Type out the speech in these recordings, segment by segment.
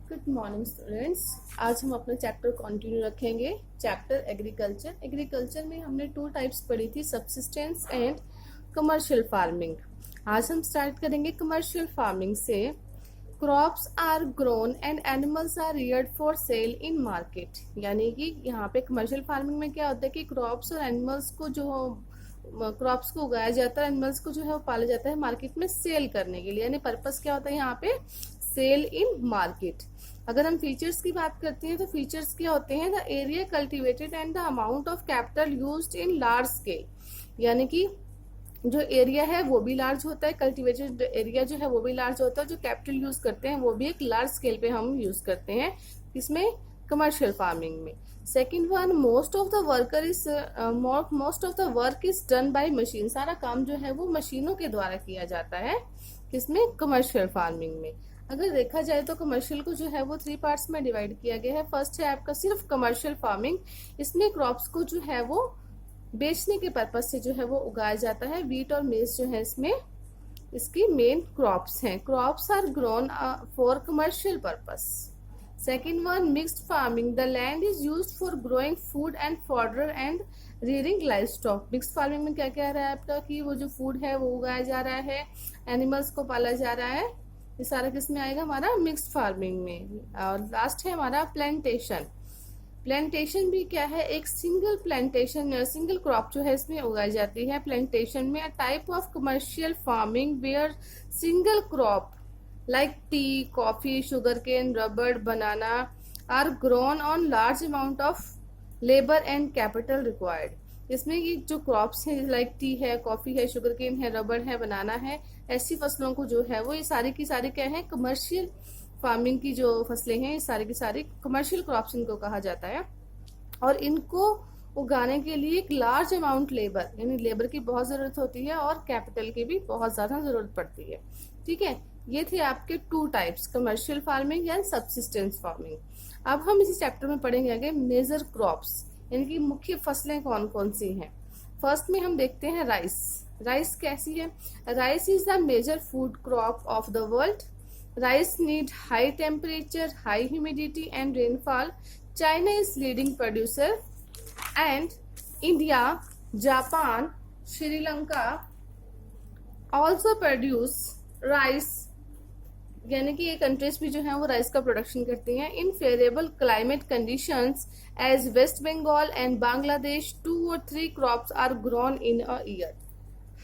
Good morning students. आज हम अपना चैप्टर कंटिन्यू रखेंगे। Chapter agriculture. एग्रीकल्चर में हमने 2 टाइप्स पढ़ी थी, सब्सिस्टेंस एंड कमर्शियल फार्मिंग। आज हम स्टार्ट करेंगे कमर्शियल फार्मिंग से। Crops are grown and animals are reared for sale in market. यानी कि यहाँ पे कमर्शियल फार्मिंग में क्या होता है कि क्रॉप्स और एनिमल्स को क्रॉप्स को उगाया जाता है, एनिमल्स को जो है वो पाला जाता है मार्केट में सेल करने के लिए। यानी पर्पस क्या होता है यहाँ पे, सेल इन मार्केट। अगर हम फीचर्स की बात करते हैं तो फीचर्स क्या होते हैं, the area cultivated and the amount of capital used in large scale. यानी कि जो एरिया है वो भी लार्ज होता है, कल्टिवेटेड एरिया जो है वो भी लार्ज होता है, जो कैपिटल यूज करते हैं वो भी एक लार्ज स्केल पे हम यूज करते हैं, इसमें कमर्शियल फार्मिंग में। Second one, most of the work is done by machine. सारा काम जो है वो मशीनों के द्वारा किया जाता है, किसमें, कमर्शियल फार्मिंग में। अगर देखा जाए तो कमर्शियल को जो है वो 3 पार्ट्स में डिवाइड किया गया है। फर्स्ट है आपका सिर्फ कमर्शियल फार्मिंग। इसमें क्रॉप्स को जो है वो बेचने के पर्पज से जो है वो उगाया जाता है। वीट और मेज जो है इसमें इसकी मेन क्रॉप्स हैं। Crops are grown for commercial purpose. Second one, mixed farming. The land is used for growing food and fodder and rearing livestock. Mixed farming में क्या क्या रहा है आपका कि वो जो फूड है वो उगाया जा रहा है, एनिमल्स को पाला जा रहा है, ये सारा किस में आएगा, हमारा मिक्स्ड फार्मिंग में। और लास्ट है हमारा प्लांटेशन। प्लांटेशन भी क्या है, एक सिंगल प्लांटेशन, सिंगल क्रॉप जो है इसमें उगाई जाती है प्लांटेशन में। Type of commercial farming where single crop like tea, coffee, sugarcane, rubber, banana are grown on large amount of labour and capital required. इसमें ये जो क्रॉप्स हैं लाइक टी है, कॉफी है, शुगर केन है, rubber है, बनाना है, ऐसी फसलों को जो है वो ये सारी की सारी क्या है, कमर्शियल फार्मिंग की जो फसलें हैं ये सारी की सारी कमर्शियल क्रॉप्स इनको कहा जाता है। और इनको उगाने के लिए एक लार्ज अमाउंट लेबर, यानी लेबर की बहुत जरूरत होती है और कैपिटल की भी बहुत ज्यादा जरूरत पड़ती है। ठीक है, ये थे आपके 2 types, commercial farming and subsistence farming. अब हम इसी चैप्टर में पढ़ेंगे आगे मेजर क्रॉप्स, यानी कि मुख्य फसलें कौन कौन सी हैं। फर्स्ट में हम देखते हैं राइस। राइस कैसी है, rice is the major food crop of the world. Rice need high temperature, high humidity and rainfall. China is leading producer and India, Japan, Sri Lanka also produce rice। यानी कि ये countries भी जो है वो rice का production करती हैं। In favourable climate conditions as West Bengal and Bangladesh 2 or 3 crops are grown in a year.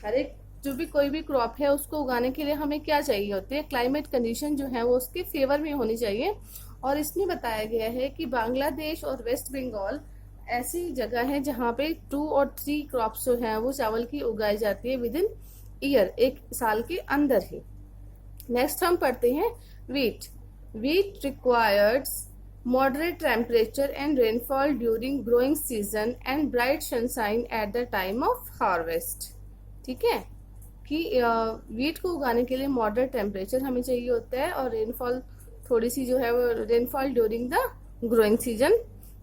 हर एक जो भी कोई भी क्रॉप है उसको उगाने के लिए हमें क्या चाहिए होती है, क्लाइमेट कंडीशन जो है वो उसके फेवर में होनी चाहिए। और इसमें बताया गया है कि बांग्लादेश और वेस्ट बंगाल ऐसी जगह है जहाँ पे 2 और 3 क्रॉप्स जो है वो चावल की उगाई जाती है विद इन ईयर, एक साल के अंदर ही। नेक्स्ट हम पढ़ते हैं wheat. Wheat requires moderate temperature and rainfall during growing season and bright sunshine at the time of harvest। ठीक है, कि वीट को उगाने के लिए मॉडरेट टेम्परेचर हमें चाहिए होता है और रेनफॉल थोड़ी सी जो है वो rainfall during the growing season,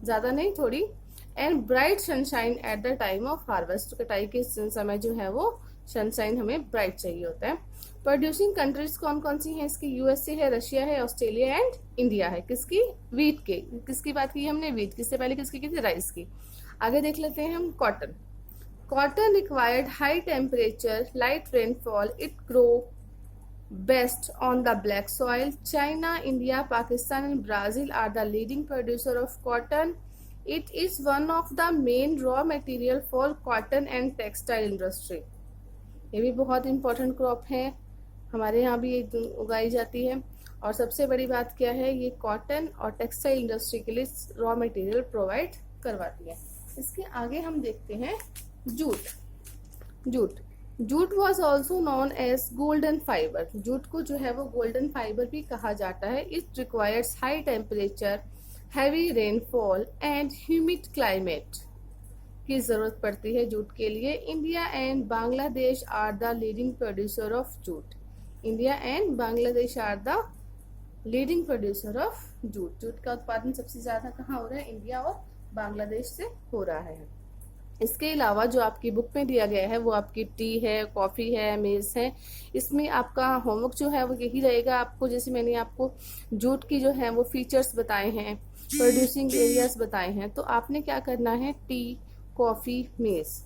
ज्यादा नहीं थोड़ी, and bright sunshine at the time of harvest. कटाई के समय जो है वो सनशाइन हमें ब्राइट चाहिए होता है। प्रोड्यूसिंग कंट्रीज कौन कौन सी हैं इसकी, यूएसए है, रशिया है, ऑस्ट्रेलिया एंड इंडिया है। किसकी, वीट के। किसकी बात की हमने, वीट। किससे पहले किसकी की थी, राइस की। आगे देख लेते हैं हम cotton. Cotton required high temperature, light rainfall. It grow best on the black soil. China, India, Pakistan and Brazil are the leading producer of cotton. It is one of the main raw material for cotton and textile industry. ये भी बहुत important crop है, हमारे यहाँ भी ये उगाई जाती है। और सबसे बड़ी बात क्या है, ये कॉटन और टेक्सटाइल इंडस्ट्री के लिए रॉ मटेरियल प्रोवाइड करवाती है। इसके आगे हम देखते हैं jute. Jute was also known as golden fibre. Jute को जो है वो गोल्डन फाइबर भी कहा जाता है। It requires high temperature, heavy rainfall and humid climate की जरूरत पड़ती है जूट के लिए। India and Bangladesh are the leading producer of jute. India and Bangladesh are the leading producer of jute. Jute का उत्पादन सबसे ज्यादा कहाँ हो रहा है, इंडिया और बांग्लादेश से हो रहा है। इसके अलावा जो आपकी बुक में दिया गया है वो आपकी टी है, कॉफ़ी है, मेज़ है। इसमें आपका होमवर्क जो है वो यही रहेगा आपको, जैसे मैंने आपको जूट की जो है वो फीचर्स बताए हैं, प्रोड्यूसिंग एरियाज बताए हैं, तो आपने क्या करना है, टी, कॉफ़ी, मेज़,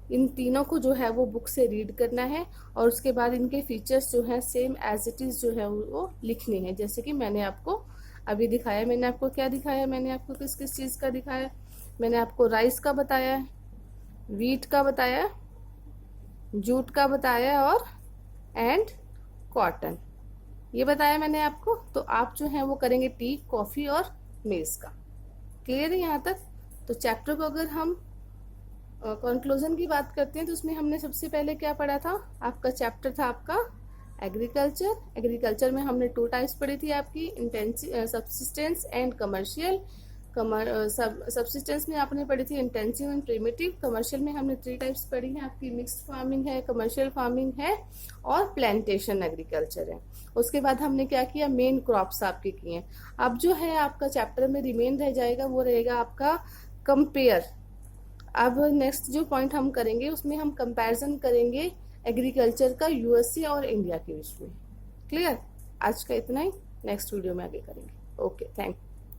इन तीनों को जो है वो बुक से रीड करना है और उसके बाद इनके फीचर्स जो है सेम एज इट इज़ जो है वो लिखने हैं, जैसे कि मैंने आपको अभी दिखाया। मैंने आपको क्या दिखाया, मैंने आपको किस किस चीज़ का दिखाया, मैंने आपको राइस का बताया, वीट का बताया, जूट का बताया और एंड कॉटन, ये बताया मैंने आपको। तो आप जो है वो करेंगे टी, कॉफ़ी और मेज़ का। क्लियर है यहाँ तक? तो चैप्टर को अगर हम कंक्लूजन की बात करते हैं तो उसमें हमने सबसे पहले क्या पढ़ा था, आपका चैप्टर था आपका एग्रीकल्चर। एग्रीकल्चर में हमने 2 टाइप्स पढ़ी थी आपकी, intensive subsistence and commercial. Subsistence में आपने पढ़ी थी इंटेंसिव एंड प्रिमिटिव। कमर्शियल में हमने 3 टाइप्स पढ़ी हैं आपकी, मिक्स्ड फार्मिंग है, कमर्शियल फार्मिंग है और प्लांटेशन एग्रीकल्चर है। उसके बाद हमने क्या किया, मेन क्रॉप्स आपके किए। अब जो है आपका चैप्टर में रिमेन रह जाएगा वो रहेगा आपका कंपेयर। अब नेक्स्ट जो पॉइंट हम करेंगे उसमें हम कंपैरिजन करेंगे एग्रीकल्चर का यूएसए और इंडिया के बीच में। क्लियर? आज का इतना ही, नेक्स्ट वीडियो में आगे करेंगे। Okay, thank you.